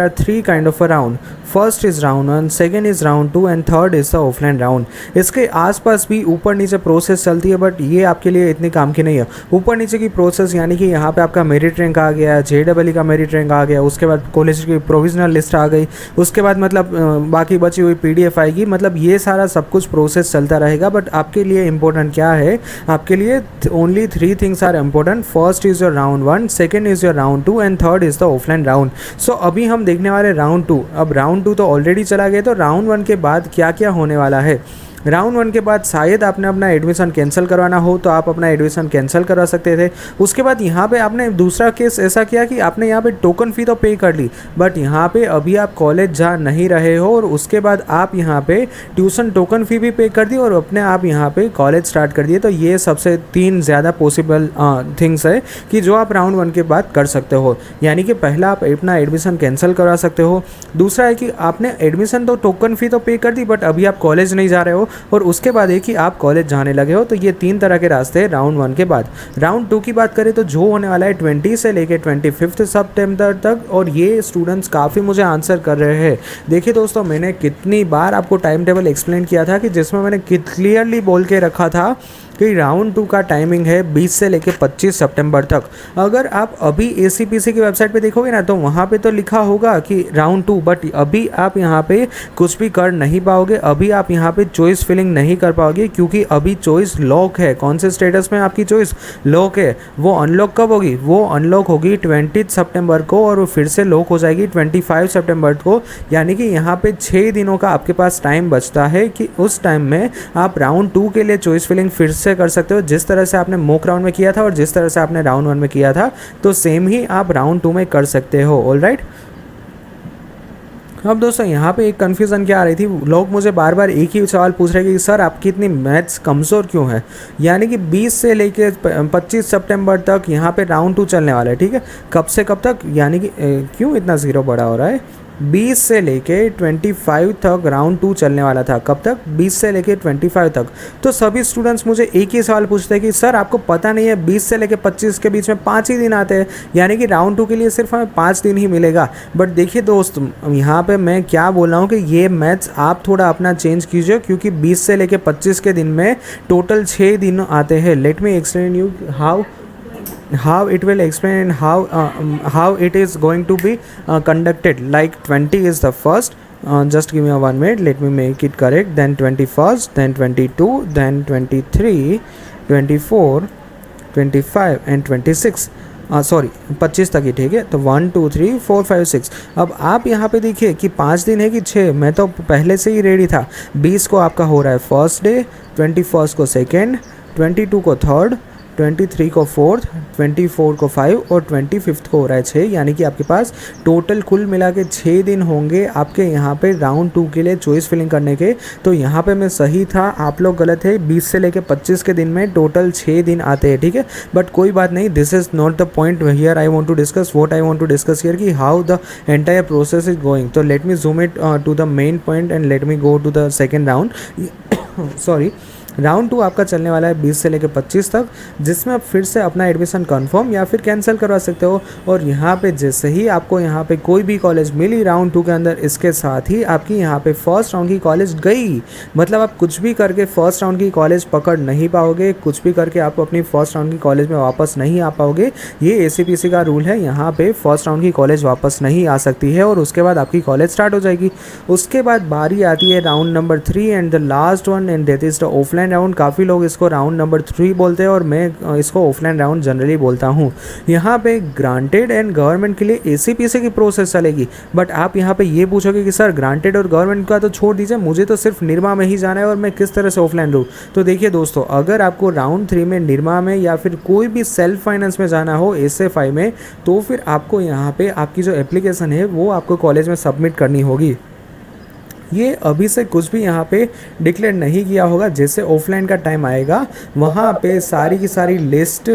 are three kind of a round. First is round 1, second is round 2 and third is the offline round. इसके आसपास भी ऊपर नीचे process चलती है, बट ये आपके लिए इतनी काम की नहीं है. ऊपर नीचे की प्रोसेस यानी कि यहाँ पे आपका मेरिट रैंक आ गया, JEE का मेरिट रैंक आ गया, उसके बाद कॉलेज की प्रोविजनल लिस्ट आ गई, उसके बाद मतलब बाकी बची हुई PDF आएगी. मतलब ये सारा सब कुछ प्रोसेस चलता रहेगा. बट आपके लिए इंपॉर्टेंट क्या है, आपके लिए only 3 things are important. First is your round 1, second is your round 2 and third is the offline round. So अभी हम देखने वाले राउंड 2. अब राउंड 2 तो ऑलरेडी चला गया, तो राउंड 1 के बाद क्या क्या होने वाला है. राउंड 1 के बाद शायद आपने अपना एडमिशन कैंसिल करवाना हो तो आप अपना एडमिशन कैंसिल करवा सकते थे. उसके बाद यहाँ पे आपने दूसरा केस ऐसा किया कि आपने यहाँ पे टोकन फ़ी तो पे कर ली, बट यहाँ पे अभी आप कॉलेज जा नहीं रहे हो और उसके बाद आप यहाँ पे ट्यूशन टोकन फ़ी भी पे कर दी और अपने आप यहाँ पे कॉलेज स्टार्ट कर दिए. तो ये सबसे 3 ज़्यादा पॉसिबल थिंग्स है कि जो आप राउंड 1 के बाद कर सकते हो. यानी कि पहला आप अपना एडमिशन कैंसिल करवा सकते हो. दूसरा है कि आपने एडमिशन तो टोकन फ़ी तो पे कर दी, बट अभी आप कॉलेज नहीं जा रहे हो, और उसके बाद है कि आप कॉलेज जाने लगे हो. तो ये 3 तरह के रास्ते हैं राउंड 1 के बाद. राउंड 2 की बात करें तो जो होने वाला है 20 से लेके 25 सितंबर तक, और ये स्टूडेंट्स काफ़ी मुझे आंसर कर रहे हैं. देखिए दोस्तों, मैंने कितनी बार आपको टाइम टेबल एक्सप्लेन किया था कि जिसमें मैंने क्लियरली बोल के रखा था कि राउंड 2 का टाइमिंग है 20 से लेके 25 सितंबर तक. अगर आप अभी ACPC की वेबसाइट पे देखोगे ना, तो वहाँ पे तो लिखा होगा कि राउंड 2, बट अभी आप यहाँ पे कुछ भी कर नहीं पाओगे. अभी आप यहाँ पे चॉइस फिलिंग नहीं कर पाओगे, क्योंकि अभी चॉइस लॉक है. कौन से स्टेटस में आपकी चॉइस लॉक है. वो अनलॉक कब होगी, वो अनलॉक होगी 20 सितंबर को, और वो फिर से लॉक हो जाएगी 25 सितंबर को. यानी कि यहाँ पे 6 दिनों का आपके पास टाइम बचता है कि उस टाइम में आप राउंड 2 के लिए चॉइस फिलिंग फिर से कर सकते हो. जिस तरह से आपने मॉक राउंड में किया था और जिस तरह से आपने राउंड 1 में किया था, तो सेम ही आप राउंड 2 में कर सकते हो. ऑलराइट. अब दोस्तों यहाँ पे एक कन्फ्यूज़न क्या आ रही थी, लोग मुझे बार बार एक ही सवाल पूछ रहे हैं कि सर आपकी इतनी मैथ्स कमज़ोर क्यों है. यानी कि 20 से लेके 25 सितंबर तक यहाँ पे राउंड 2 चलने वाला है. ठीक है, कब से कब तक, यानी कि क्यों इतना ज़ीरो बड़ा हो रहा है. 20 से लेके 25 तक राउंड 2 चलने वाला था. कब तक, 20 से लेके 25 तक. तो सभी स्टूडेंट्स मुझे एक ही सवाल पूछते हैं कि सर आपको पता नहीं है 20 से लेके 25 के बीच में 5 ही दिन आते हैं, यानी कि राउंड 2 के लिए सिर्फ हमें 5 दिन ही मिलेगा. बट देखिए दोस्त, यहाँ पे मैं क्या बोल रहा हूँ कि ये मैथ्स आप थोड़ा अपना चेंज कीजिए, क्योंकि 20 से लेके 25 के दिन में टोटल 6 दिन आते हैं. Let me explain you how it will explain and how it is going to be conducted. Like 20 is the first, just give me a 1 minute, let me make it correct. Then 21st, then 22, then 23, 24, 25 and 26. Sorry 25 तक ही. ठीक है, तो 1 2 3 4 5 6. अब आप यहाँ पे देखिए कि 5 दिन है कि 6. मैं तो पहले से ही रेडी था. 20 को आपका हो रहा है फर्स्ट डे, 21 को सेकेंड, 22 को थर्ड, 23 को फोर्थ, 24 को 5 और 25 को हो रहा है 6. यानी कि आपके पास टोटल कुल मिला के 6 दिन होंगे आपके यहाँ पे राउंड 2 के लिए चॉइस फिलिंग करने के. तो यहाँ पे मैं सही था, आप लोग गलत है. 20 से लेके 25 के दिन में टोटल 6 दिन आते हैं. ठीक है, बट कोई बात नहीं, this is not the point here. I want to discuss what I want to discuss here कि how the entire process is going. तो let me zoom it to the main point and let me go to the second round. Sorry, round 2 आपका चलने वाला है 20 से लेकर 25 तक, जिसमें आप फिर से अपना एडमिशन कंफर्म या फिर कैंसिल करवा सकते हो. और यहाँ पे जैसे ही आपको यहाँ पे कोई भी कॉलेज मिली राउंड 2 के अंदर, इसके साथ ही आपकी यहाँ पे फर्स्ट राउंड की कॉलेज गई. मतलब आप कुछ भी करके फर्स्ट राउंड की कॉलेज पकड़ नहीं पाओगे, कुछ भी करके आप अपनी फर्स्ट राउंड की कॉलेज में वापस नहीं आ पाओगे. ये ACPC का रूल है. यहाँ पे फर्स्ट राउंड की कॉलेज वापस नहीं आ सकती है, और उसके बाद आपकी कॉलेज स्टार्ट हो जाएगी. उसके बाद बारी आती है round number 3 and the last one, and that is the offline round. काफ़ी लोग इसको राउंड नंबर 3 बोलते हैं और मैं इसको ऑफलाइन राउंड जनरली बोलता हूँ. यहाँ पे ग्रांटेड एंड गवर्नमेंट के लिए ACPC की प्रोसेस चलेगी. बट आप यहाँ पे ये पूछोगे कि सर ग्रांटेड और गवर्नमेंट का तो छोड़ दीजिए, मुझे तो सिर्फ निरमा में ही जाना है और मैं किस तरह से ऑफलाइन रहूँ. तो देखिए दोस्तों, अगर आपको राउंड 3 में निरमा में या फिर कोई भी सेल्फ फाइनेंस में जाना हो SFI में, तो फिर आपको यहाँ पे आपकी जो एप्लीकेशन है वो आपको कॉलेज में सबमिट करनी होगी. ये अभी से कुछ भी यहाँ पे डिक्लेयर नहीं किया होगा. जैसे ऑफलाइन का टाइम आएगा, वहाँ पे सारी की सारी लिस्ट,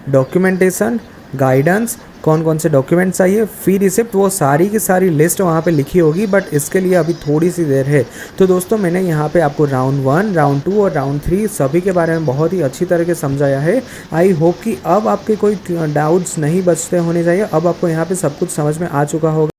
डॉक्यूमेंटेशन, गाइडेंस, कौन कौन से डॉक्यूमेंट चाहिए, फी रिसिप्ट, वो सारी की सारी लिस्ट वहाँ पे लिखी होगी. बट इसके लिए अभी थोड़ी सी देर है. तो दोस्तों, मैंने यहाँ पे आपको राउंड 1, राउंड 2 और राउंड 3 सभी के बारे में बहुत ही अच्छी तरह से समझाया है. आई होप कि अब आपके कोई डाउट्स नहीं बचते होने चाहिए. अब आपको यहाँ पे सब कुछ समझ में आ चुका होगा.